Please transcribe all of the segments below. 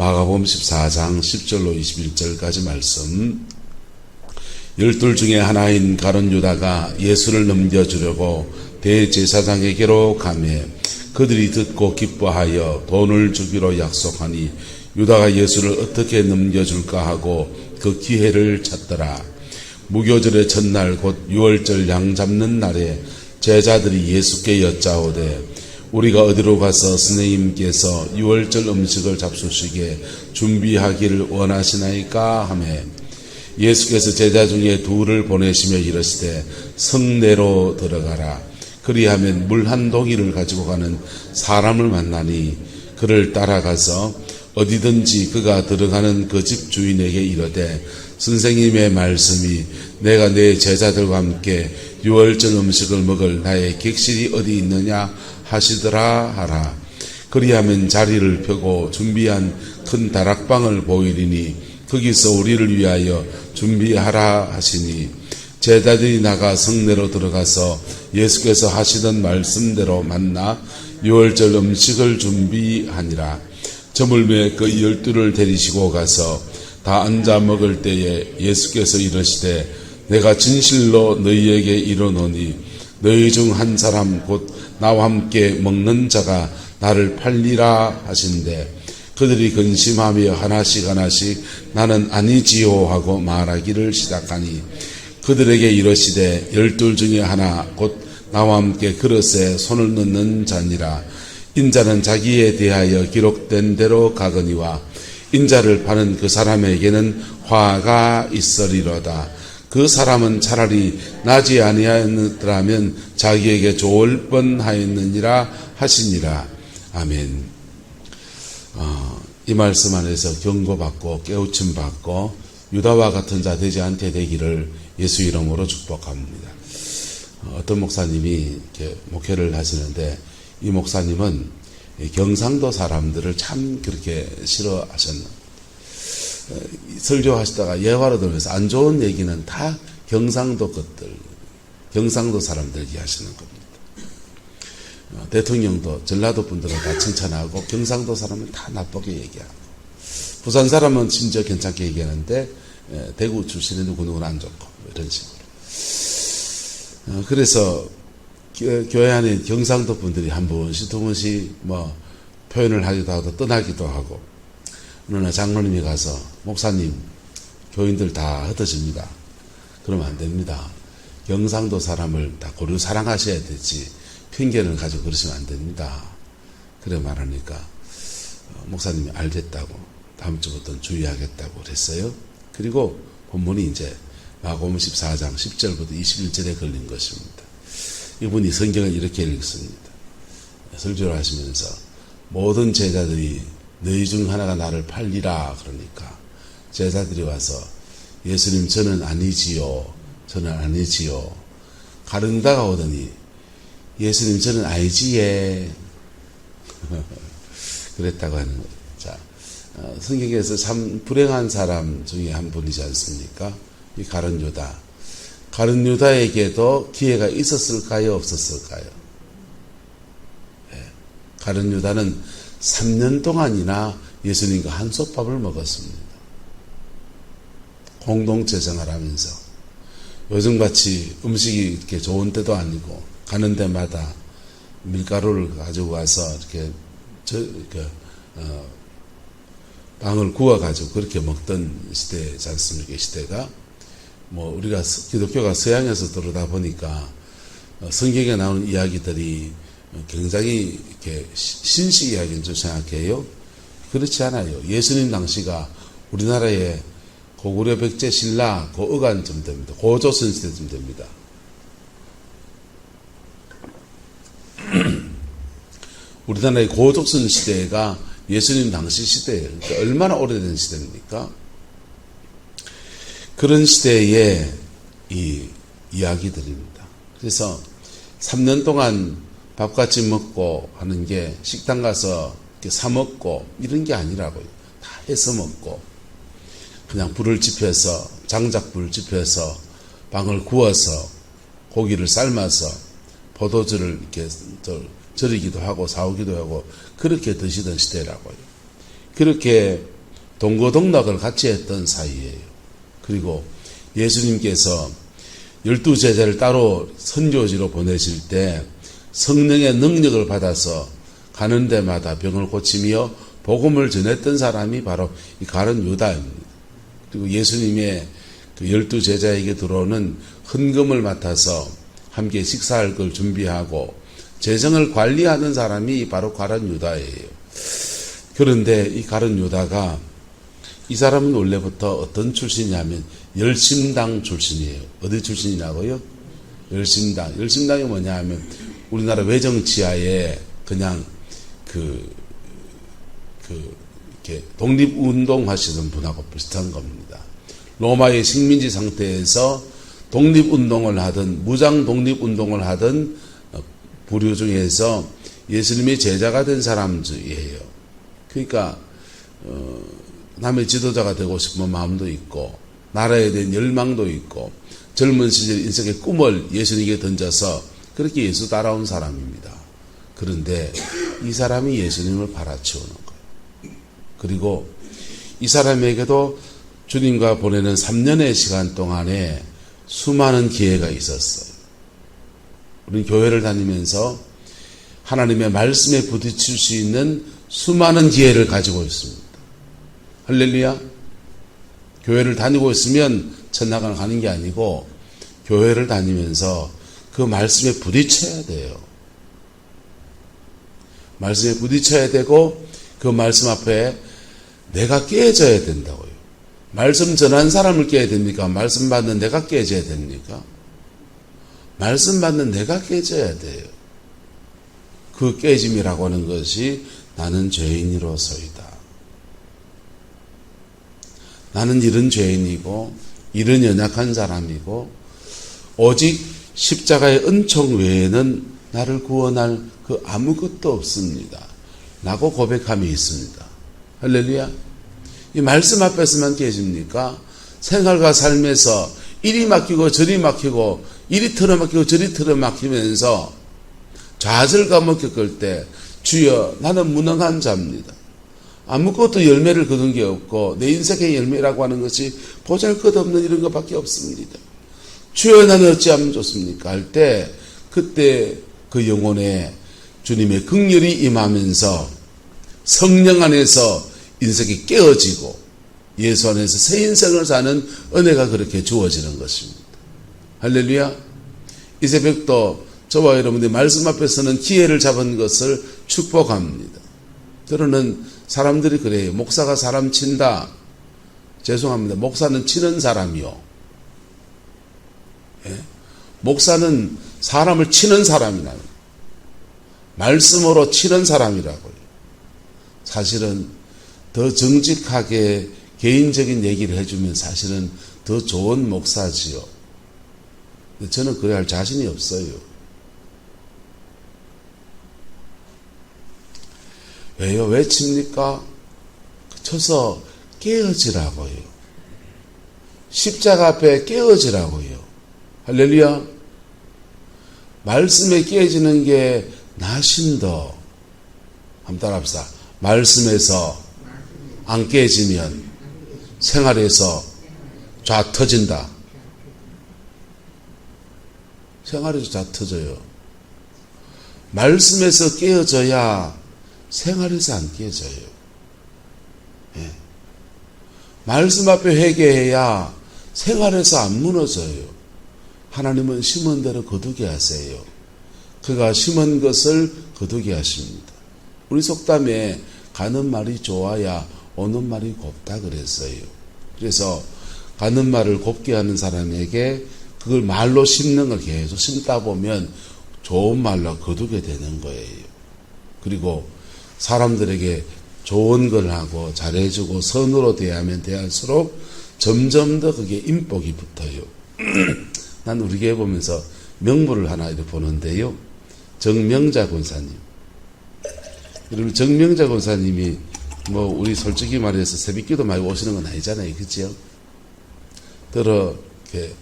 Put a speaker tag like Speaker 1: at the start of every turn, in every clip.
Speaker 1: 마가복음 14장 10절로 21절까지 말씀. 12 중에 하나인 가룟 유다가 예수를 넘겨주려고 대제사장에게로 가매 그들이 듣고 기뻐하여 돈을 주기로 약속하니 유다가 예수를 어떻게 넘겨줄까 하고 그 기회를 찾더라. 무교절의 첫날 곧 유월절 양 잡는 날에 제자들이 예수께 여짜오되 우리가 어디로 가서 선생님께서 유월절 음식을 잡수시게 준비하기를 원하시나이까 하매 예수께서 제자 중에 둘을 보내시며 이르시되 성내로 들어가라. 그리하면 물 한 동이를 가지고 가는 사람을 만나니 그를 따라가서 어디든지 그가 들어가는 그 집 주인에게 이르되 선생님의 말씀이 내가 내 제자들과 함께 유월절 음식을 먹을 나의 객실이 어디 있느냐 하시더라 하라. 그리하면 자리를 펴고 준비한 큰 다락방을 보이리니 거기서 우리를 위하여 준비하라 하시니 제자들이 나가 성내로 들어가서 예수께서 하시던 말씀대로 만나 유월절 음식을 준비하니라. 저물매 그 12를 데리시고 가서 다 앉아 먹을 때에 예수께서 이르시되 내가 진실로 너희에게 이르노니 너희 중 한 사람 곧 나와 함께 먹는 자가 나를 팔리라 하신대 그들이 근심하며 하나씩 나는 아니지요 하고 말하기를 시작하니 그들에게 이르시되 12 중에 하나 곧 나와 함께 그릇에 손을 넣는 자니라. 인자는 자기에 대하여 기록된 대로 가거니와 인자를 파는 그 사람에게는 화가 있으리로다. 그 사람은 차라리 나지 아니하였더라면 자기에게 좋을 뻔하였느니라 하시니라. 아멘. 이 말씀 안에서 경고받고 깨우침 받고 유다와 같은 자 되지 않게 되기를 예수 이름으로 축복합니다. 어떤 목사님이 이렇게 목회를 하시는데 이 목사님은 경상도 사람들을 참 그렇게 싫어하셨나. 설교하시다가 예화로 들면서 안 좋은 얘기는 다 경상도 것들, 경상도 사람들 얘기하시는 겁니다. 대통령도 전라도 분들은 다 칭찬하고 경상도 사람은 다 나쁘게 얘기하고 부산 사람은 심지어 괜찮게 얘기하는데 대구 출신의 누구누구는 안 좋고 이런 식으로. 그래서 교회 안에 경상도 분들이 한 번씩 두 번씩 뭐 표현을 하기도 하고 떠나기도 하고 어느 날 장로님이 가서 목사님 교인들 다 흩어집니다. 그러면 안 됩니다. 경상도 사람을 다 고루 사랑하셔야 되지 편견을 가지고 그러시면 안 됩니다. 그래 말하니까 목사님이 알겠다고 다음 주부터는 주의하겠다고 그랬어요. 그리고 본문이 이제 마가복음 14장 10절부터 21절에 걸린 것입니다. 이분이 성경을 이렇게 읽습니다. 설교를 하시면서 모든 제자들이 너희 중 하나가 나를 팔리라 그러니까 제자들이 와서 예수님 저는 아니지요. 가른다가 오더니 예수님 저는 알지예. 그랬다고 하는 거예요. 자, 성경에서 참 불행한 사람 중에 한 분이지 않습니까? 이 가룟 유다. 가룟 유다에게도 기회가 있었을까요? 없었을까요? 네. 가룟 유다는 3년 동안이나 예수님과 한솥밥을 먹었습니다. 공동체 생활하면서 요즘같이 음식이 이렇게 좋은 때도 아니고 가는 데마다 밀가루를 가지고 와서 이렇게 빵을 구워가지고 그렇게 먹던 시대지 않습니까? 이 시대가 뭐 우리가 기독교가 서양에서 들어다 보니까 성경에 나오는 이야기들이 굉장히 이렇게 신식 이야기인 줄 생각해요. 그렇지 않아요. 예수님 당시가 우리나라의 고구려 백제 신라 고의관쯤 됩니다. 고조선 시대쯤 됩니다. 우리나라의 고조선 시대가 예수님 당시 시대예요. 그러니까 얼마나 오래된 시대입니까? 그런 시대의 이 이야기들입니다. 그래서 3년 동안 밥같이 먹고 하는 게 식당 가서 이렇게 사 먹고 이런 게 아니라고요. 다 해서 먹고 그냥 불을 지펴서 장작불 지펴서 빵을 구워서 고기를 삶아서 포도주를 이렇게 절이기도 하고 사오기도 하고 그렇게 드시던 시대라고요. 그렇게 동거동락을 같이 했던 사이예요. 그리고 예수님께서 12제자를 따로 선교지로 보내실 때 성령의 능력을 받아서 가는 데마다 병을 고치며 복음을 전했던 사람이 바로 이 가룟 유다입니다. 그리고 예수님의 그 12제자에게 들어오는 헌금을 맡아서 함께 식사할 걸 준비하고 재정을 관리하는 사람이 바로 가룟 유다예요. 그런데 이 가룟 유다가 이 사람은 원래부터 어떤 출신이냐면 열심당 출신이에요. 어디 출신이냐고요? 열심당. 열심당이 뭐냐 하면 우리나라 외정치하에 그냥 이렇게 독립운동 하시는 분하고 비슷한 겁니다. 로마의 식민지 상태에서 독립운동을 하던, 무장 독립운동을 하던 부류 중에서 예수님의 제자가 된 사람들이에요. 그러니까, 남의 지도자가 되고 싶은 마음도 있고, 나라에 대한 열망도 있고, 젊은 시절 인생의 꿈을 예수님에게 던져서 그렇게 예수 따라온 사람입니다. 그런데 이 사람이 예수님을 팔아치우는 거예요. 그리고 이 사람에게도 주님과 보내는 3년의 시간 동안에 수많은 기회가 있었어요. 우리는 교회를 다니면서 하나님의 말씀에 부딪힐 수 있는 수많은 기회를 가지고 있습니다. 할렐루야. 교회를 다니고 있으면 천당을 가는 게 아니고 교회를 다니면서 그 말씀에 부딪혀야 돼요. 말씀에 부딪혀야 되고 그 말씀 앞에 내가 깨져야 된다고요. 말씀 전한 사람을 깨야 됩니까? 말씀 받는 내가 깨져야 됩니까? 말씀 받는 내가 깨져야 돼요. 그 깨짐이라고 하는 것이 나는 죄인으로서이다. 나는 이런 죄인이고 이런 연약한 사람이고 오직 십자가의 은총 외에는 나를 구원할 그 아무것도 없습니다. 라고 고백함이 있습니다. 할렐루야. 이 말씀 앞에서만 깨집니까? 생활과 삶에서 이리 막히고 저리 막히고 이리 틀어막히고 저리 틀어막히면서 좌절감을 겪을 때 주여 나는 무능한 자입니다. 아무것도 열매를 거둔 게 없고 내 인생의 열매라고 하는 것이 보잘것없는 이런 것밖에 없습니다. 주여 나는 어찌하면 좋습니까? 할 때 그때 그 영혼에 주님의 긍휼이 임하면서 성령 안에서 인생이 깨어지고 예수 안에서 새 인생을 사는 은혜가 그렇게 주어지는 것입니다. 할렐루야. 이 새벽도 저와 여러분들이 말씀 앞에서는 기회를 잡은 것을 축복합니다. 저는 사람들이 그래요. 목사가 사람 친다. 죄송합니다. 목사는 치는 사람이요. 예? 목사는 사람을 치는 사람이라는 말씀으로 치는 사람이라고요. 사실은 더 정직하게 개인적인 얘기를 해주면 사실은 더 좋은 목사지요. 근데 저는 그래 할 자신이 없어요. 왜요? 왜 칩니까? 쳐서 깨어지라고요. 십자가 앞에 깨어지라고요. 할렐루야. 말씀에 깨어지는 게 나신더. 한번 따라합시다. 말씀에서 안 깨지면 생활에서 좌 터진다. 생활에서 좌 터져요. 말씀에서 깨어져야 생활에서 안 깨져요. 예. 말씀 앞에 회개해야 생활에서 안 무너져요. 하나님은 심은 대로 거두게 하세요. 그가 심은 것을 거두게 하십니다. 우리 속담에 가는 말이 좋아야 오는 말이 곱다 그랬어요. 그래서 가는 말을 곱게 하는 사람에게 그걸 말로 심는 걸 계속 심다 보면 좋은 말로 거두게 되는 거예요. 그리고 사람들에게 좋은 걸 하고 잘해주고 선으로 대하면 대할수록 점점 더 그게 인복이 붙어요. 난 우리 교회 보면서 명부를 하나 이렇게 보는데요. 정명자 권사님. 여러분 정명자 권사님이 뭐 우리 솔직히 말해서 새벽기도 많이 오시는 건 아니잖아요. 그렇죠? 들어 이렇게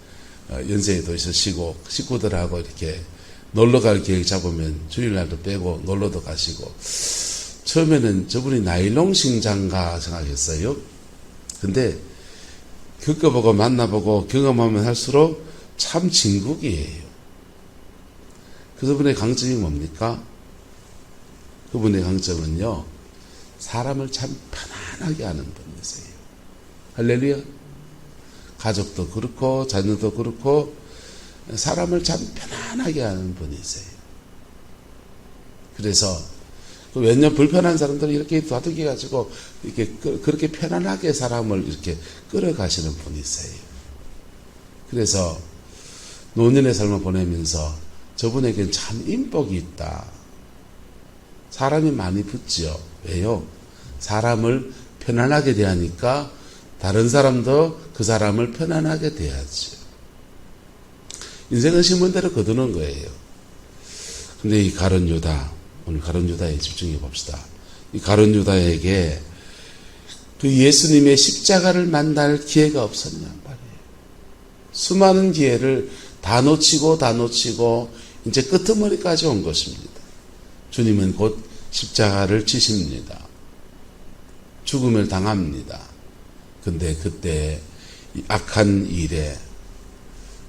Speaker 1: 연세에도 있으시고 식구들하고 이렇게 놀러 갈 계획 잡으면 주일날도 빼고 놀러도 가시고 처음에는 저분이 나일론 신장가 생각했어요. 근데 겪어보고 만나보고 경험하면 할수록 참 진국이에요. 그분의 강점이 뭡니까? 그분의 강점은요, 사람을 참 편안하게 하는 분이세요. 할렐루야. 가족도 그렇고 자녀도 그렇고 사람을 참 편안하게 하는 분이세요. 그래서 왠지 불편한 사람들은 이렇게 다독여 가지고 이렇게 그렇게 편안하게 사람을 이렇게 끌어가시는 분이세요. 그래서 노년의 삶을 보내면서 저분에겐 참 인복이 있다. 사람이 많이 붙죠. 왜요? 사람을 편안하게 대하니까 다른 사람도 그 사람을 편안하게 대하죠. 인생은 신문대로 거두는 거예요. 근데 이 가룟 유다, 오늘 가룟 유다에 집중해 봅시다. 이 가룟 유다에게 그 예수님의 십자가를 만날 기회가 없었냐 말이에요. 수많은 기회를 다 놓치고 이제 끄트머리까지 온 것입니다. 주님은 곧 십자가를 지십니다. 죽음을 당합니다. 근데 그때 이 악한 일에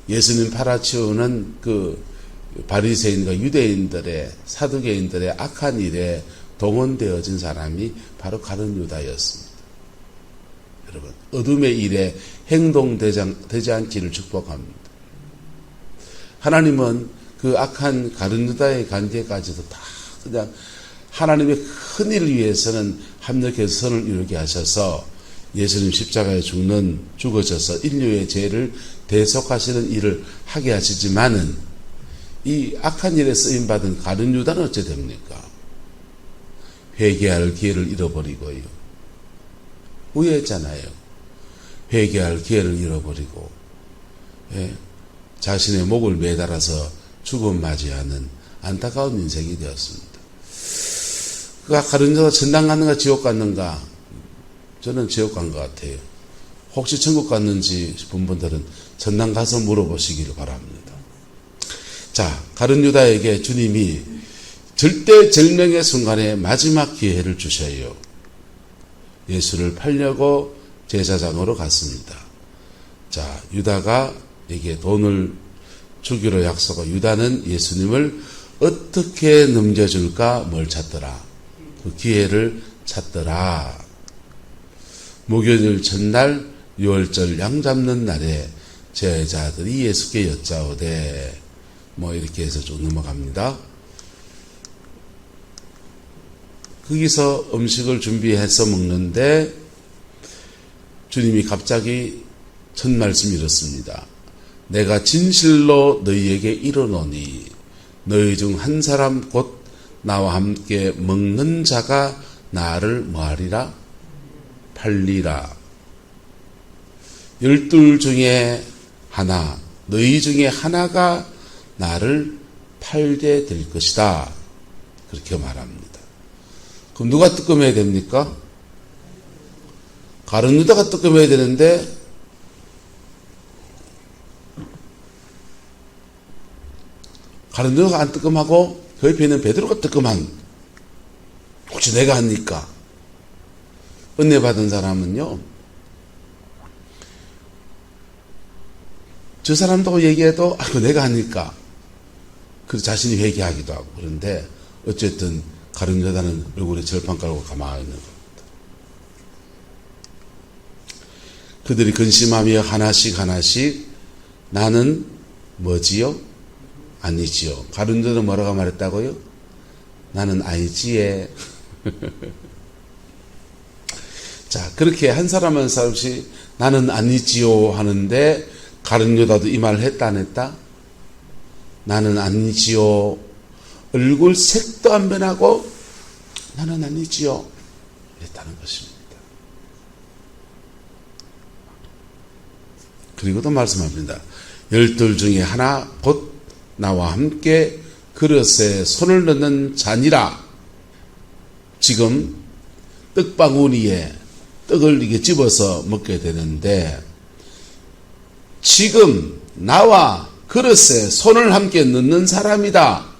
Speaker 1: 예수님 팔아치우는 그 바리새인과 유대인들의 사두개인들의 악한 일에 동원되어진 사람이 바로 가룟 유다였습니다. 여러분, 어둠의 일에 행동되지 않기를 축복합니다. 하나님은 그 악한 가룟 유다의 관계까지도 다 그냥 하나님의 큰 일을 위해서는 합력해서 선을 이루게 하셔서 예수님 십자가에 죽어져서 인류의 죄를 대속하시는 일을 하게 하시지만은 이 악한 일에 쓰임받은 가룟 유다는 어찌 됩니까? 회개할 기회를 잃어버리고요. 후회했잖아요. 회개할 기회를 잃어버리고, 자신의 목을 매달아서 죽음 맞이하는 안타까운 인생이 되었습니다. 그가 가룟 유다가 천당 갔는가 지옥 갔는가? 저는 지옥 간 것 같아요. 혹시 천국 갔는지 본 분들은 천당 가서 물어보시기를 바랍니다. 자, 가룟 유다에게 주님이 절대절명의 순간에 마지막 기회를 주셔요. 예수를 팔려고 제사장으로 갔습니다. 자, 유다가 이게 돈을 주기로 약속하고 유다는 예수님을 어떻게 넘겨줄까 뭘 찾더라. 그 기회를 찾더라. 목요일 첫날 유월절 양 잡는 날에 제자들이 예수께 여짜오되 이렇게 해서 쭉 넘어갑니다. 거기서 음식을 준비해서 먹는데 주님이 갑자기 첫 말씀이 이렇습니다. 내가 진실로 너희에게 이르노니 너희 중 한 사람 곧 나와 함께 먹는 자가 나를 뭐하리라? 팔리라. 12 중에 하나, 너희 중에 하나가 나를 팔게 될 것이다. 그렇게 말합니다. 그럼 누가 뜨끔해야 됩니까? 가룟 유다가 뜨끔해야 되는데 가룟 유다가 안 뜨끔하고 그 옆에 있는 베드로가 뜨끔한, 혹시 내가 하니까. 은혜 받은 사람은요, 저 사람도 얘기해도 그거 내가 하니까 그 자신이 회개하기도 하고. 그런데 어쨌든 가룟 유다는 얼굴에 절판 깔고 가만히 있는 겁니다. 그들이 근심하며 하나씩 나는 뭐지요? 아니지요. 가룟 유다는 뭐라고 말했다고요? 나는 아니지에. 자, 그렇게 한 사람 한 사람씩 나는 아니지요 하는데 가룟 유다도 이 말을 했다 안 했다? 나는 아니지요. 얼굴 색도 안 변하고 나는 아니지요. 이랬다는 것입니다. 그리고 또 말씀합니다. 12 중에 하나 곧 나와 함께 그릇에 손을 넣는 자니라. 지금 떡바구니에 떡을 이게 집어서 먹게 되는데 지금 나와 그릇에 손을 함께 넣는 사람이다.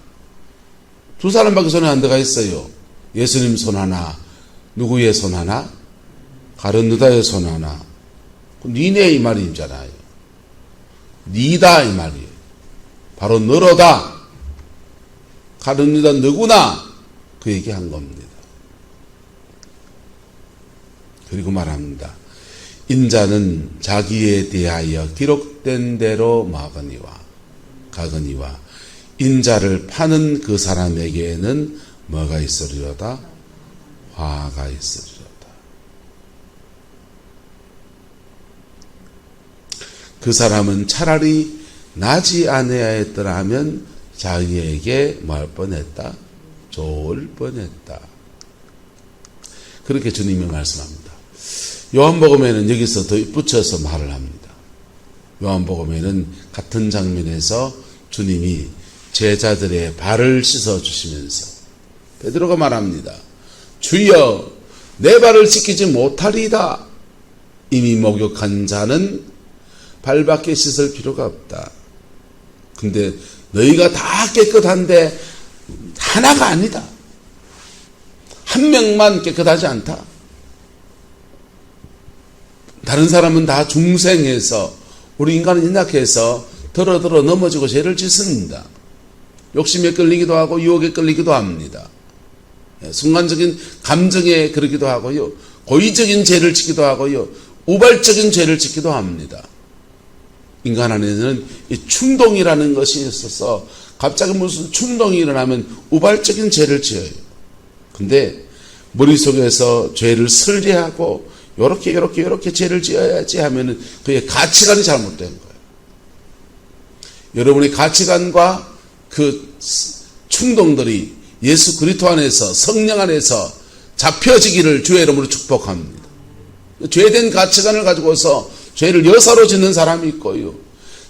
Speaker 1: 두 사람밖에 손에 안 들어가 있어요. 예수님 손 하나, 누구의 손 하나? 가룟 유다의 손 하나. 니네 이 말이잖아요. 니다 이 말이에요. 바로 너로다. 가룟 유다 너구나. 그 얘기한 겁니다. 그리고 말합니다. 인자는 자기에 대하여 기록된 대로 가거니와 인자를 파는 그 사람에게는 뭐가 있으리로다? 화가 있으리로다. 그 사람은 차라리 나지 아니하였더라 하면 자기에게 뭐 할 뻔했다? 좋을 뻔했다. 그렇게 주님이 말씀합니다. 요한복음에는 여기서 더 붙여서 말을 합니다. 요한복음에는 같은 장면에서 주님이 제자들의 발을 씻어주시면서 베드로가 말합니다. 주여 내 발을 씻기지 못하리이다. 이미 목욕한 자는 발밖에 씻을 필요가 없다. 근데 너희가 다 깨끗한데 하나가 아니다. 한 명만 깨끗하지 않다. 다른 사람은 다 중생해서 우리 인간은 연약해서 더러 넘어지고 죄를 짓습니다. 욕심에 끌리기도 하고 유혹에 끌리기도 합니다. 순간적인 감정에 그러기도 하고요. 고의적인 죄를 짓기도 하고요. 우발적인 죄를 짓기도 합니다. 인간 안에는 이 충동이라는 것이 있어서 갑자기 무슨 충동이 일어나면 우발적인 죄를 지어요. 근데 머릿속에서 죄를 설계하고 요렇게 죄를 지어야지 하면은 그의 가치관이 잘못된 거예요. 여러분의 가치관과 그 충동들이 예수 그리스도 안에서 성령 안에서 잡혀지기를 주의 이름으로 축복합니다. 죄된 가치관을 가지고서 죄를 여사로 짓는 사람이 있고요.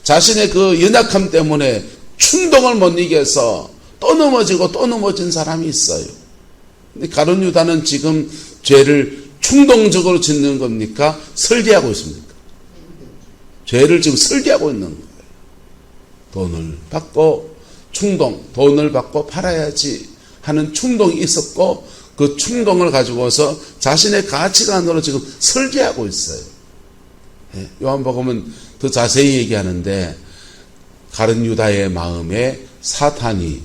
Speaker 1: 자신의 그 연약함 때문에 충동을 못 이겨서 또 넘어진 사람이 있어요. 근데 가룟 유다는 지금 죄를 충동적으로 짓는 겁니까? 설계하고 있습니까? 죄를 지금 설계하고 있는 거예요. 돈을 받고 돈을 받고 팔아야지 하는 충동이 있었고 그 충동을 가지고서 자신의 가치관으로 지금 설계하고 있어요. 요한복음은 더 자세히 얘기하는데 가룟 유다의 마음에 사탄이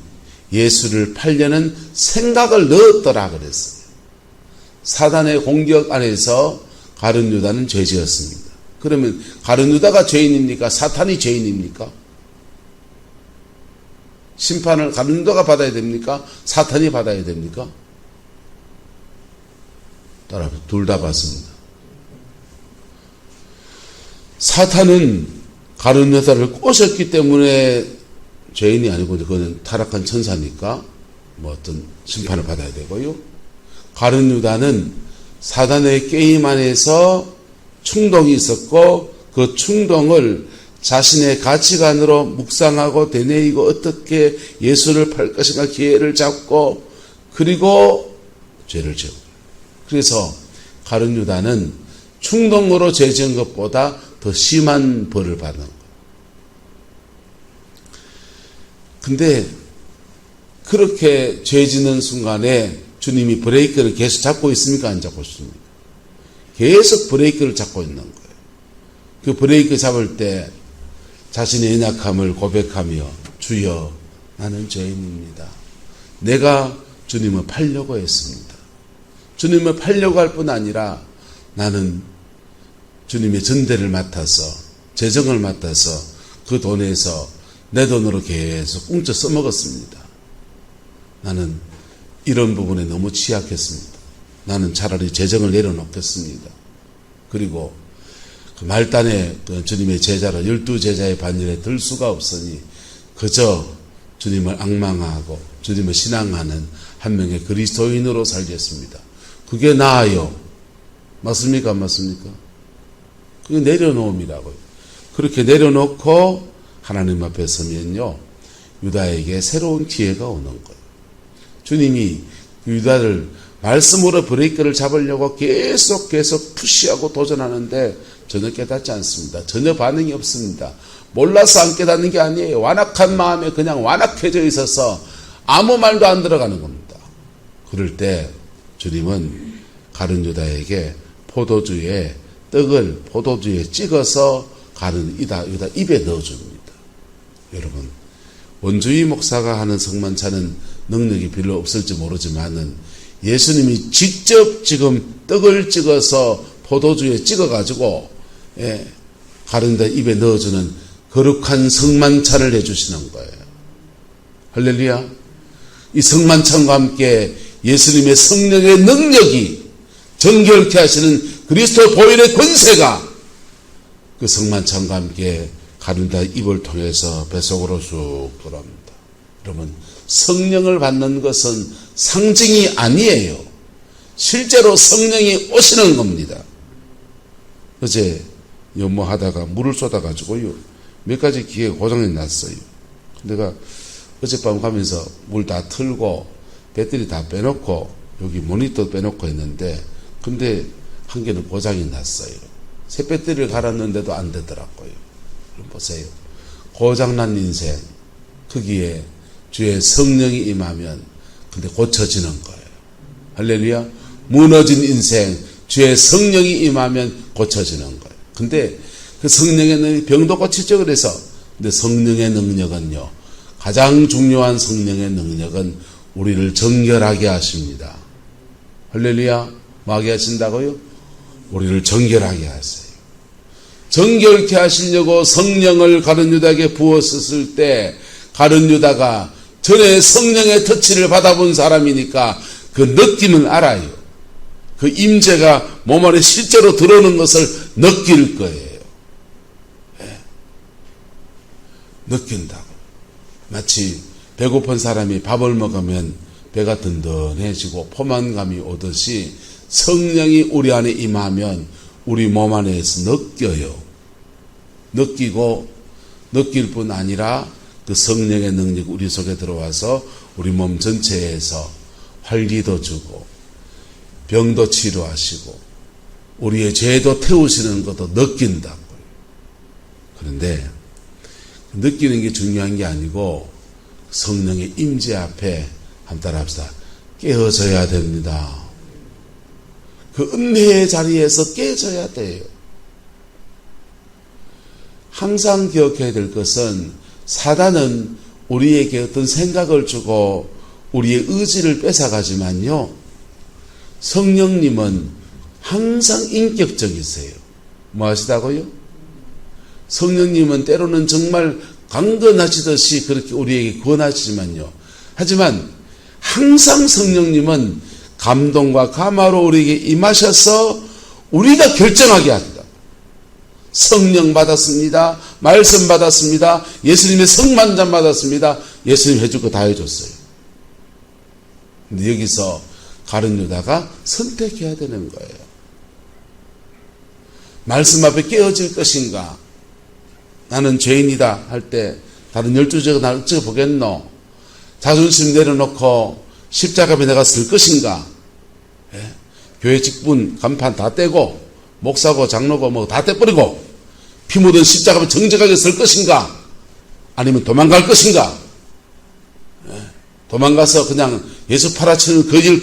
Speaker 1: 예수를 팔려는 생각을 넣었더라 그랬어요. 사단의 공격 안에서 가룟 유다는 죄지었습니다. 그러면 가룟 유다가 죄인입니까? 사탄이 죄인입니까? 심판을 가룟 유다가 받아야 됩니까? 사탄이 받아야 됩니까? 따라서 둘 다 받습니다. 사탄은 가룟 유다를 꼬셨기 때문에 죄인이 아니고 그거는 타락한 천사니까 뭐 어떤 심판을 받아야 되고요. 가룟 유다는 사단의 게임 안에서 충동이 있었고 그 충동을 자신의 가치관으로 묵상하고 되뇌이고 어떻게 예수를 팔 것인가 기회를 잡고 그리고 죄를 지었고 그래서 가룟 유다는 충동으로 죄 지은 것보다 더 심한 벌을 받는 거예요. 근데 그렇게 죄 짓는 순간에 주님이 브레이크를 계속 잡고 있습니까? 안 잡고 있습니까? 계속 브레이크를 잡고 있는 거예요. 그 브레이크 잡을 때 자신의 연약함을 고백하며 주여 나는 죄인입니다. 내가 주님을 팔려고 했습니다. 주님을 팔려고 할 뿐 아니라 나는 주님의 전대를 맡아서 재정을 맡아서 그 돈에서 내 돈으로 계속 꽁쳐 써먹었습니다. 나는 이런 부분에 너무 취약했습니다. 나는 차라리 재정을 내려놓겠습니다. 그리고 그 말단에 그 주님의 제자로 12제자의 반열에 들 수가 없으니 그저 주님을 앙망하고 주님을 신앙하는 한 명의 그리스도인으로 살겠습니다. 그게 나아요. 맞습니까? 안 맞습니까? 그게 내려놓음이라고요. 그렇게 내려놓고 하나님 앞에 서면요 유다에게 새로운 기회가 오는 거예요. 주님이 유다를 말씀으로 브레이크를 잡으려고 계속 푸시하고 도전하는데 전혀 깨닫지 않습니다. 전혀 반응이 없습니다. 몰라서 안 깨닫는 게 아니에요. 완악한 마음에 그냥 완악해져 있어서 아무 말도 안 들어가는 겁니다. 그럴 때 주님은 가룟 유다에게 떡을 포도주에 찍어서 여기다 입에 넣어줍니다. 여러분, 원주희 목사가 하는 성만찬은 능력이 별로 없을지 모르지만은 예수님이 직접 지금 떡을 찍어서 포도주에 찍어가지고 가른다 입에 넣어주는 거룩한 성만찬을 해주시는 거예요. 할렐루야. 이 성만찬과 함께 예수님의 성령의 능력이 정결케 하시는 그리스도 보혈의 권세가 그 성만찬과 함께 가른다 입을 통해서 뱃속으로 쑥 들어옵니다. 여러분, 성령을 받는 것은 상징이 아니에요. 실제로 성령이 오시는 겁니다. 어제 연모하다가 물을 쏟아가지고요, 몇 가지 기계가 고장이 났어요. 내가 어젯밤 가면서 물 다 틀고 배터리 다 빼놓고 여기 모니터 빼놓고 했는데, 근데 한 개는 고장이 났어요. 새 배터리를 갈았는데도 안 되더라고요. 그럼 보세요. 고장난 인생, 거기에 주의 성령이 임하면 근데 고쳐지는 거예요. 할렐루야. 무너진 인생, 주의 성령이 임하면 고쳐지는 거예요. 근데 그 성령의 능력이 병도 고치죠. 그래서 근데 성령의 능력은요, 가장 중요한 성령의 능력은 우리를 정결하게 하십니다. 할렐루야. 뭐 하게 하신다고요? 우리를 정결하게 하세요. 정결케 하시려고 성령을 가룟 유다에게 부었을 때 가룟 유다가 전에 성령의 터치를 받아본 사람이니까 그 느낌을 알아요. 그 임재가 몸 안에 실제로 들어오는 것을 느낄 거예요. 느낀다고. 마치 배고픈 사람이 밥을 먹으면 배가 든든해지고 포만감이 오듯이 성령이 우리 안에 임하면 우리 몸 안에서 느껴요. 느끼고 느낄 뿐 아니라 그 성령의 능력이 우리 속에 들어와서 우리 몸 전체에서 활기도 주고 병도 치료하시고 우리의 죄도 태우시는 것도 느낀다고요. 그런데 느끼는 게 중요한 게 아니고 성령의 임재 앞에 한번 따라합시다. 깨어져야 됩니다. 그 은혜의 자리에서 깨져야 돼요. 항상 기억해야 될 것은 사단은 우리에게 어떤 생각을 주고 우리의 의지를 뺏어가지만요, 성령님은 항상 인격적이세요. 뭐 하시다고요? 성령님은 때로는 정말 강건하시듯이 그렇게 우리에게 권하시지만요, 하지만 항상 성령님은 감동과 감화로 우리에게 임하셔서 우리가 결정하게 합니다. 성령 받았습니다. 말씀 받았습니다. 예수님의 성만찬 받았습니다. 예수님 해줄 거 다 해줬어요. 근데 여기서 가룟 유다가 선택해야 되는 거예요. 말씀 앞에 깨어질 것인가? 나는 죄인이다 할 때 다른 12제가 나를 어찌 보겠노? 자존심 내려놓고 십자가 앞에 내가 설 것인가? 예? 교회 직분 간판 다 떼고 목사고 장로고 뭐 다 떼버리고 피 묻은 십자가 앞에 정직하게 설 것인가? 아니면 도망갈 것인가? 예? 도망가서 그냥 예수 팔아치는 거지를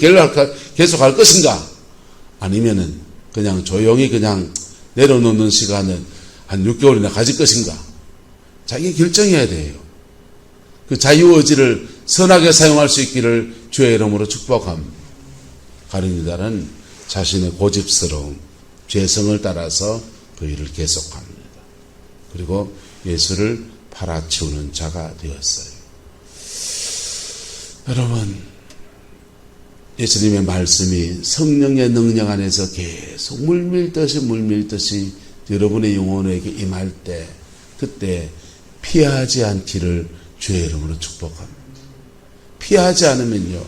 Speaker 1: 계속 할 것인가? 아니면은 그냥 조용히 그냥 내려놓는 시간은 한 6개월이나 가질 것인가? 자기 결정해야 돼요. 그 자유의지를 선하게 사용할 수 있기를 주의 이름으로 축복합니다. 가룟 유다는 자신의 고집스러움, 죄성을 따라서 그 일을 계속합니다. 그리고 예수를 팔아치우는 자가 되었어요. 여러분, 예수님의 말씀이 성령의 능력 안에서 계속 물밀듯이 여러분의 영혼에게 임할 때, 그때 피하지 않기를 주의 이름으로 축복합니다. 피하지 않으면요,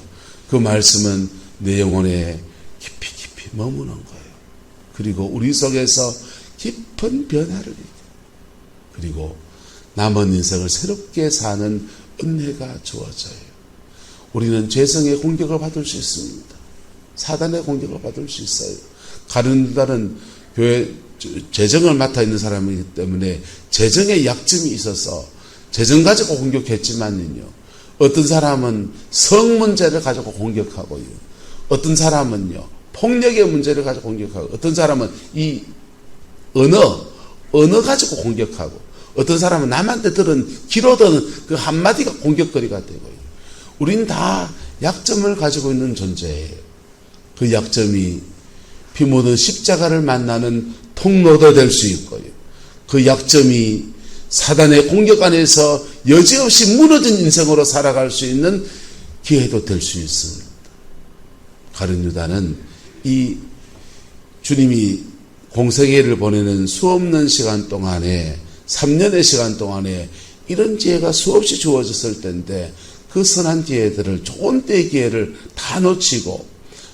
Speaker 1: 그 말씀은 내 영혼에 깊이 머무는 거예요. 그리고 우리 속에서 깊은 변화를 일으켜요. 그리고 남은 인생을 새롭게 사는 은혜가 주어져요. 우리는 죄성의 공격을 받을 수 있습니다. 사단의 공격을 받을 수 있어요. 가룟 유다는 교회 재정을 맡아 있는 사람이기 때문에 재정에 약점이 있어서 재정 가지고 공격했지만요, 어떤 사람은 성 문제를 가지고 공격하고요, 어떤 사람은요 폭력의 문제를 가지고 공격하고, 어떤 사람은 이 언어 가지고 공격하고, 어떤 사람은 남한테 들은 귀로 듣는 그 한마디가 공격거리가 되고요. 우린 다 약점을 가지고 있는 존재예요. 그 약점이 피 묻은 십자가를 만나는 통로도 될 수 있고요. 그 약점이 사단의 공격 안에서 여지없이 무너진 인생으로 살아갈 수 있는 기회도 될 수 있습니다. 가룟 유다는 이 주님이 공생애를 보내는 수없는 시간 동안에, 3년의 시간 동안에 이런 기회가 수없이 주어졌을 때인데, 그 선한 기회들을, 좋은 때의 기회를 다 놓치고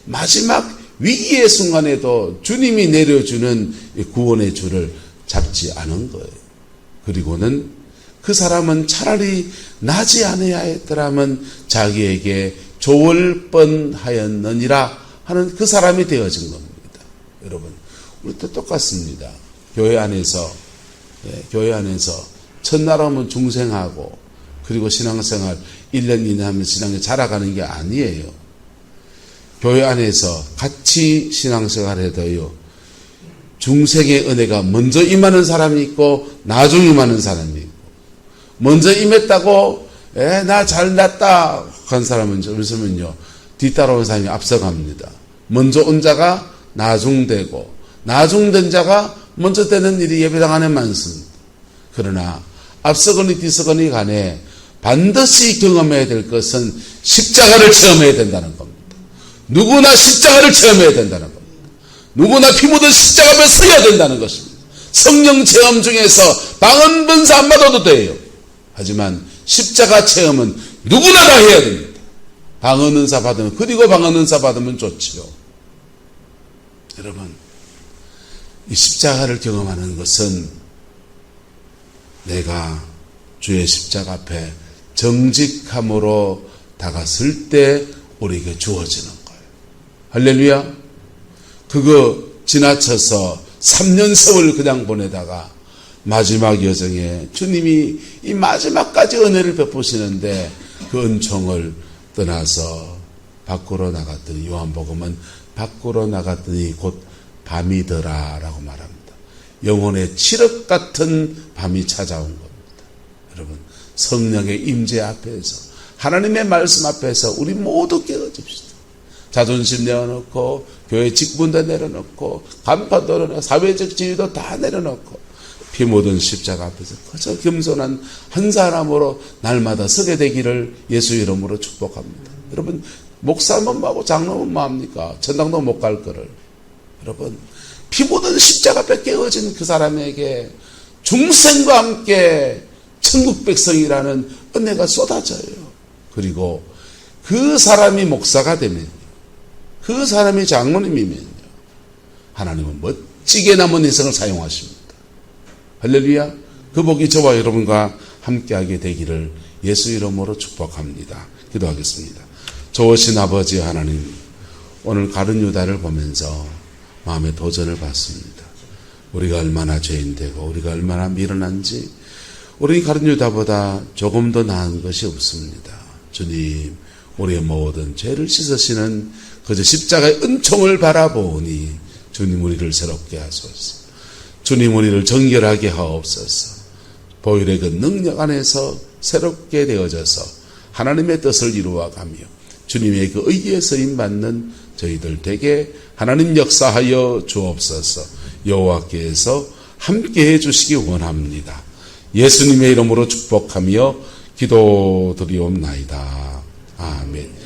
Speaker 1: 마지막 위기의 순간에도 주님이 내려주는 구원의 줄을 잡지 않은 거예요. 그리고는 그 사람은 차라리 나지 않아야 했더라면 자기에게 좋을 뻔하였느니라 하는 그 사람이 되어진 겁니다. 여러분, 우리도 똑같습니다. 교회 안에서 첫날 오면 중생하고, 그리고 신앙생활 1년, 2년 하면 신앙이 자라가는 게 아니에요. 교회 안에서 같이 신앙생활 해도요, 중생의 은혜가 먼저 임하는 사람이 있고 나중에 임하는 사람이 있고, 먼저 임했다고 나 잘났다 한 사람은 웃으면요, 뒤따라온 사람이 앞서갑니다. 먼저 온 자가 나중되고, 나중된 자가 먼저 되는 일이 예배당 안에 많습니다. 그러나 앞서거니 뒤서거니 간에 반드시 경험해야 될 것은 십자가를 체험해야 된다는 겁니다. 누구나 십자가를 체험해야 된다는 겁니다. 누구나 피 묻은 십자가 앞에 서야 된다는 것입니다. 성령 체험 중에서 방언 번사 안 받아도 돼요. 하지만 십자가 체험은 누구나 다 해야 됩니다. 방언 은사 받으면, 그리고 방언 은사 받으면 좋지요. 여러분, 이 십자가를 경험하는 것은 내가 주의 십자가 앞에 정직함으로 다가설 때 우리에게 주어지는 거예요. 할렐루야. 그거 지나쳐서 3년 세월 그냥 보내다가 마지막 여정에 주님이 이 마지막까지 은혜를 베푸시는데, 그 은총을 떠나서 밖으로 나갔더니, 요한복음은 밖으로 나갔더니 곧 밤이더라 라고 말합니다. 영혼의 칠흑 같은 밤이 찾아온 겁니다. 여러분, 성령의 임재 앞에서, 하나님의 말씀 앞에서 우리 모두 깨어집시다. 자존심 내려놓고, 교회 직분도 내려놓고, 간판도 내려놓고, 사회적 지위도 다 내려놓고, 피 묻은 십자가 앞에서 그저 겸손한 한 사람으로 날마다 서게 되기를 예수 이름으로 축복합니다. 여러분, 목사면 뭐하고 장로면 뭐합니까? 천당도 못 갈 거를. 여러분, 피 묻은 십자가 앞에 깨어진 그 사람에게 중생과 함께 천국 백성이라는 은혜가 쏟아져요. 그리고 그 사람이 목사가 되면, 그 사람이 장로님이면요, 하나님은 멋지게 남은 인생을 사용하십니다. 할렐루야. 그 복이 저와 여러분과 함께하게 되기를 예수 이름으로 축복합니다. 기도하겠습니다. 좋으신 아버지 하나님, 오늘 가룟 유다를 보면서 마음의 도전을 받습니다. 우리가 얼마나 죄인되고 우리가 얼마나 미련한지, 우리 가룟 유다보다 조금 더 나은 것이 없습니다. 주님, 우리의 모든 죄를 씻으시는 그저 십자가의 은총을 바라보니 주님, 우리를 새롭게 하소서. 주님, 우리를 정결하게 하옵소서. 보혈의 그 능력 안에서 새롭게 되어져서 하나님의 뜻을 이루어가며 주님의 그 의에 쓰임받는 저희들 되게 하나님 역사하여 주옵소서. 여호와께서 함께해 주시기 원합니다. 예수님의 이름으로 축복하며 기도드리옵나이다. 아멘.